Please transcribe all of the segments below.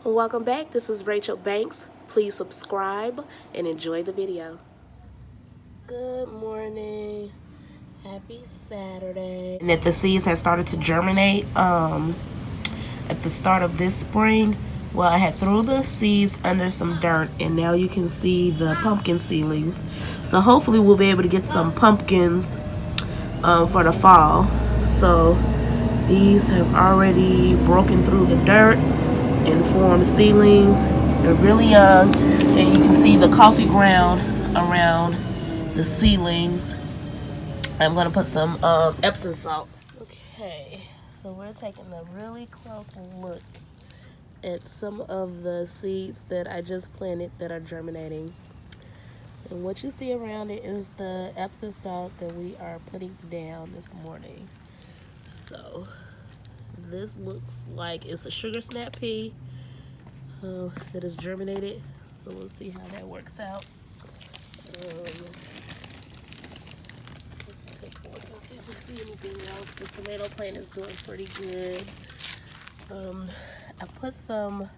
Welcome back. This is Rachel Banks. Please subscribe and enjoy the video. Good morning. Happy Saturday. And that the seeds have started to germinate at the start of this spring. Well, I had threw the seeds under some dirt, and now you can see the pumpkin seedlings. So hopefully we'll be able to get some pumpkins for the fall. So these have already broken through the dirt and formed seedlings. They're really young, and you can see the coffee ground around the seedlings. I'm gonna put some Epsom salt. Okay, so we're taking a really close look at some of the seeds that I just planted that are germinating. And what you see around it is the Epsom salt that we are putting down this morning. So this looks like it's a sugar snap pea that is germinated. So we'll see how that works out. Let's take a look and see if we see anything else. The tomato plant is doing pretty good. I put some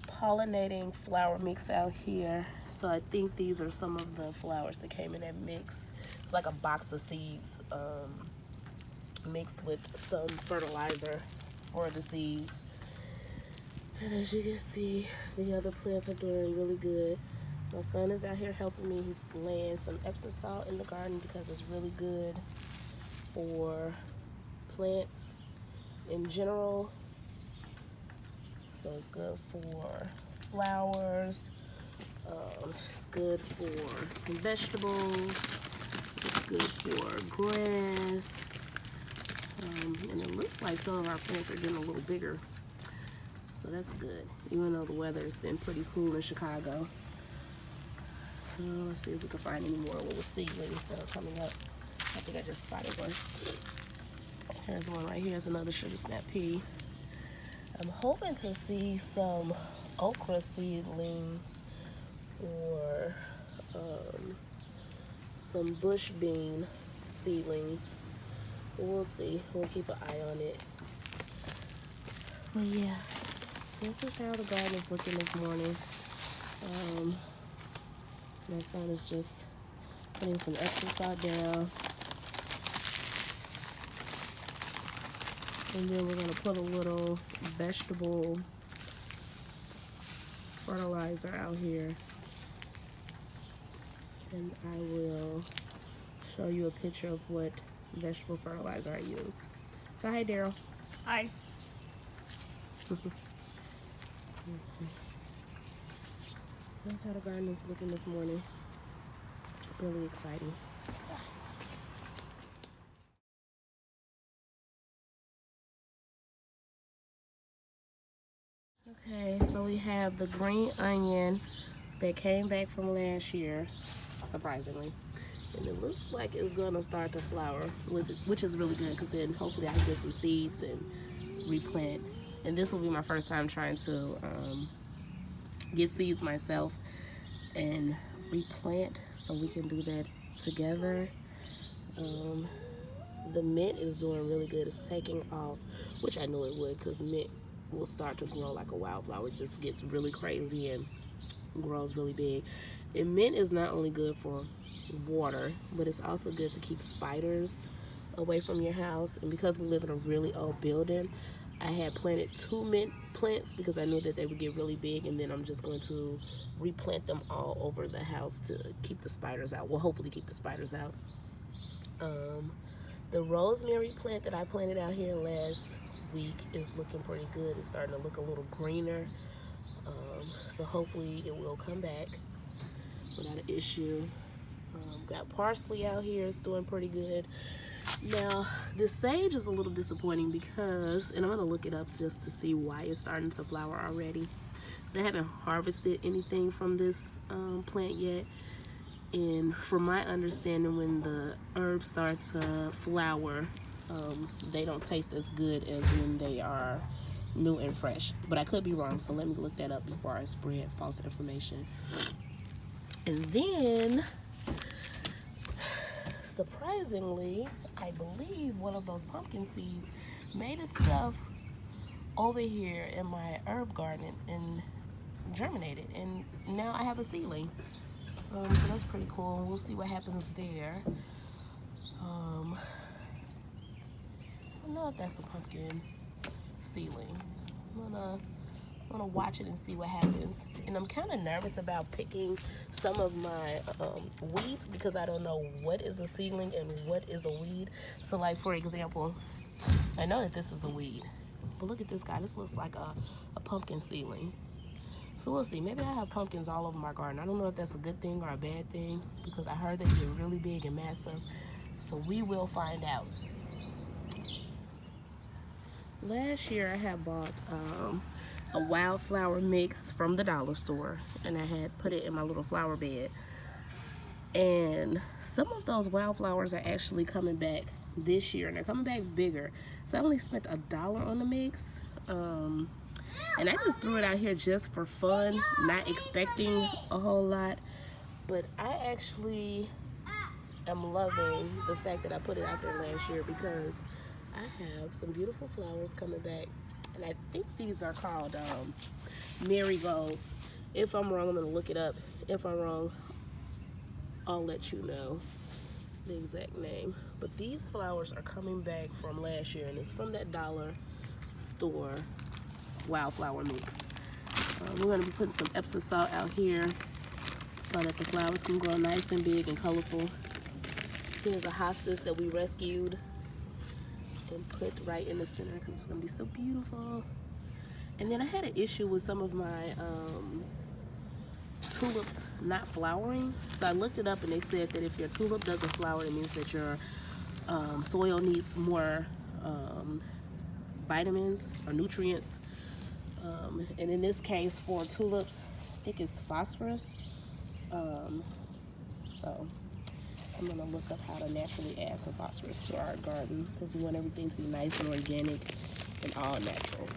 pollinating flower mix out here. So I think these are some of the flowers that came in that mix. It's like a box of seeds mixed with some fertilizer for the seeds. And as you can see, the other plants are doing really good. My son is out here helping me. He's laying some Epsom salt in the garden because it's really good for plants in general. So it's good for flowers. It's good for vegetables. It's good for grass. And it looks like some of our plants are getting a little bigger. So that's good, even though the weather has been pretty cool in Chicago. Let's see if we can find any more little seedlings that are coming up. I think I just spotted one. Here's one right here. Here's another sugar snap pea. I'm hoping to see some okra seedlings or some bush bean seedlings. We'll see. We'll keep an eye on it. But yeah, this is how the garden is looking this morning. My son is just putting some Epsom salt down. And then we're going to put a little vegetable fertilizer out here. And I will show you a picture of what vegetable fertilizer I use. So hi, Daryl. Hi. That's how the garden is looking this morning. Really exciting. Okay, so we have the green onion that came back from last year, surprisingly. And it looks like it's gonna start to flower, which is really good because then hopefully I can get some seeds and replant. And this will be my first time trying to get seeds myself and replant, so we can do that together. The mint is doing really good. It's taking off, which I knew it would, because mint will start to grow like a wildflower. It just gets really crazy and grows really big. And mint is not only good for water, but it's also good to keep spiders away from your house. And because we live in a really old building, I had planted 2 mint plants because I knew that they would get really big, and then I'm just going to replant them all over the house to keep the spiders out. Well, hopefully keep the spiders out. The rosemary plant that I planted out here last week is looking pretty good. It's starting to look a little greener. So hopefully it will come back without an issue. Got parsley out here. It's doing pretty good. Now, this sage is a little disappointing because, and I'm going to look it up just to see why it's starting to flower already. I haven't harvested anything from this plant yet. And from my understanding, when the herbs start to flower, they don't taste as good as when they are new and fresh. But I could be wrong, so let me look that up before I spread false information. And then, surprisingly, I believe one of those pumpkin seeds made itself over here in my herb garden and germinated, and now I have a seedling. So that's pretty cool. We'll see what happens there. I don't know if that's a pumpkin seedling. I'm gonna watch it and see what happens. And I'm kind of nervous about picking some of my weeds because I don't know what is a seedling and what is a weed. So like, for example, I know that this is a weed, but look at this guy. This looks like a pumpkin seedling. So we'll see. Maybe I have pumpkins all over my garden. I don't know if that's a good thing or a bad thing because I heard they get really big and massive. So we will find out. Last year I had bought a wildflower mix from the dollar store, and I had put it in my little flower bed. And some of those wildflowers are actually coming back this year, and they're coming back bigger. So I only spent $1 on the mix. And I just threw it out here just for fun, not expecting a whole lot. But I actually am loving the fact that I put it out there last year because I have some beautiful flowers coming back. And I think these are called marigolds. If I'm wrong, I'm going to look it up. If I'm wrong, I'll let you know the exact name. But these flowers are coming back from last year, and it's from that dollar store wildflower mix. We're going to be putting some Epsom salt out here so that the flowers can grow nice and big and colorful. Here's a hostas that we rescued and put right in the center because it's going to be so beautiful. And then I had an issue with some of my tulips not flowering. So I looked it up, and they said that if your tulip doesn't flower, it means that your soil needs more vitamins or nutrients. And in this case, for tulips, I think it's phosphorus. So I'm going to look up how to naturally add some phosphorus to our garden because we want everything to be nice and organic and all natural.